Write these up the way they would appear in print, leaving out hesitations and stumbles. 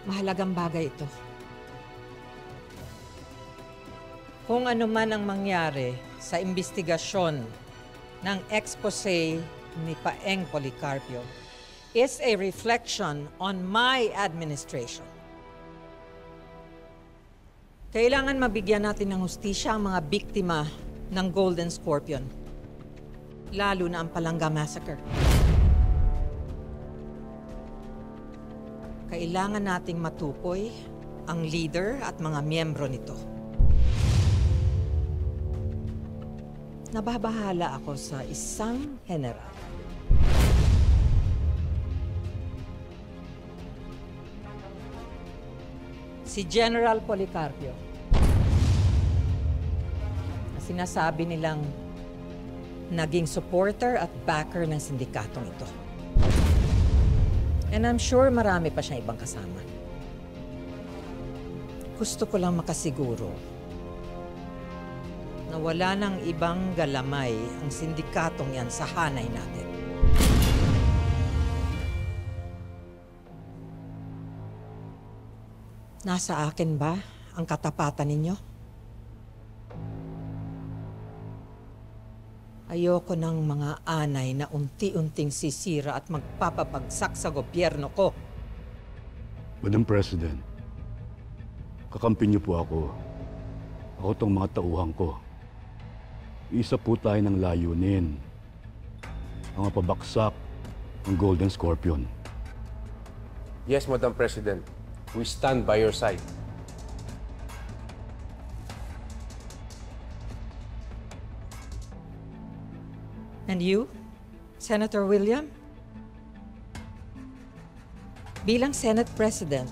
Mahalagang bagay ito. Kung ano man ang mangyari sa investigasyon ng expose ni Paeng Policarpio is a reflection on my administration. Kailangan mabigyan natin ng hustisya ang mga biktima ng Golden Scorpion, lalo na ang Palangga Massacre. Kailangan nating matukoy ang leader at mga miyembro nito. Nababahala ako sa isang general. Si General Policarpio. Sinasabi nilang naging supporter at backer ng sindikatong ito. And I'm sure marami pa siyang ibang kasama. Gusto ko lang makasiguro na wala nang ibang galamay ang sindikatong yan sa hanay natin. Nasa akin ba ang katapatan ninyo? Ayoko ng mga anay na unti-unting sisira at magpapabagsak sa gobyerno ko. Madam President, kakampi niyo po ako. Ako tong mga tauhan ko. Isa po tayo ng layunin. Ang mapabaksak ng Golden Scorpion. Yes, Madam President. We stand by your side. And you, Senator William? Bilang Senate President,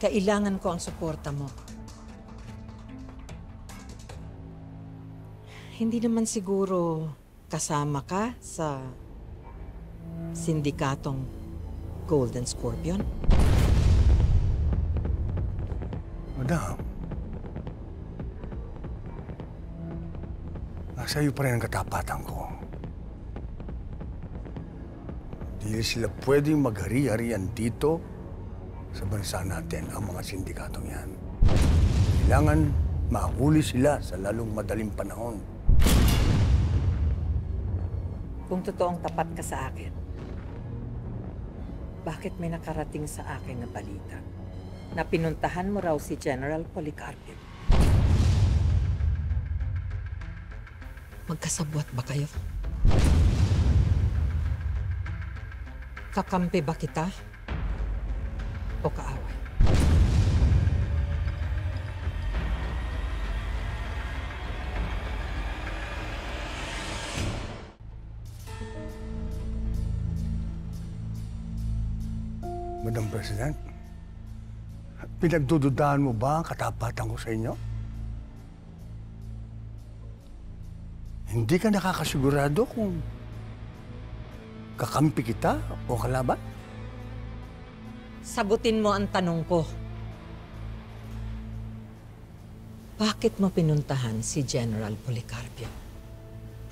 kailangan ko ang suporta mo. Hindi naman siguro kasama ka sa sindikatong Golden Scorpion? Madam, nasa iyo pa rin ang katapatan ko. Hindi sila pwedeng maghari-harian dito sa bansa natin ang mga sindikatong yan. Kailangan mahuli sila sa lalong madaling panahon. Kung totoong tapat ka sa akin, bakit may nakarating sa akin na balita na pinuntahan mo raw si General Policarpio? Magkasabwat ba kayo? Kakampi ba kita? O kaaway? Madam President, pinagdududahan mo ba ang katapatan ko sa inyo? Hindi ka nakakasigurado kung kakampi kita o kalaban? Sagutin mo ang tanong ko. Bakit mo pinuntahan si General Policarpio?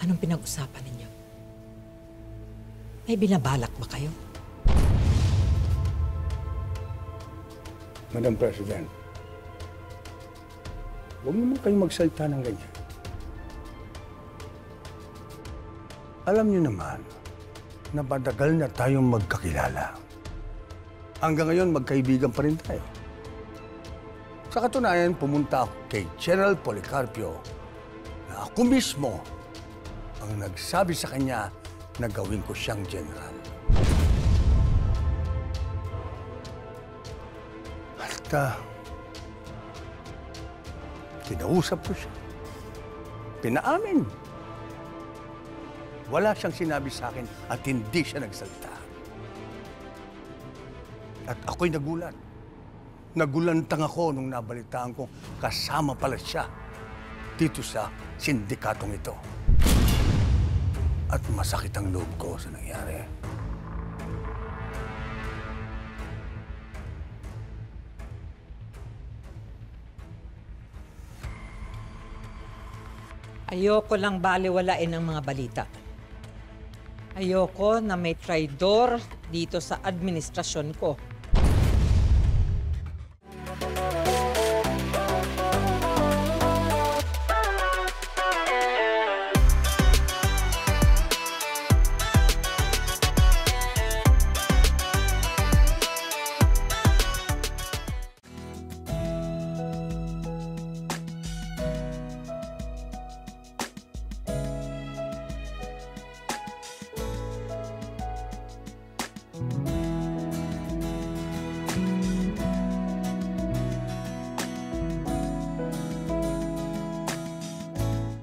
Anong pinag-usapan ninyo? May binabalak ba kayo? Madam President, huwag naman kayong magsalita ng ganyan. Alam niyo naman na matagal na tayong magkakilala. Hanggang ngayon, magkaibigan pa rin tayo. Sa katunayan, pumunta ako kay General Policarpio na ako mismo ang nagsabi sa kanya na gawin ko siyang general. At kinausap ko siya. Pinaamin. Wala siyang sinabi sa akin at hindi siya nagsalita. At ako'y nagulat. Nagulantang ako nung nabalitaan ko kasama pala siya dito sa sindikatong ito. At masakit ang loob ko sa nangyari. Ayoko lang baliwalain ang mga balita. Ayoko na may traidor dito sa administrasyon ko.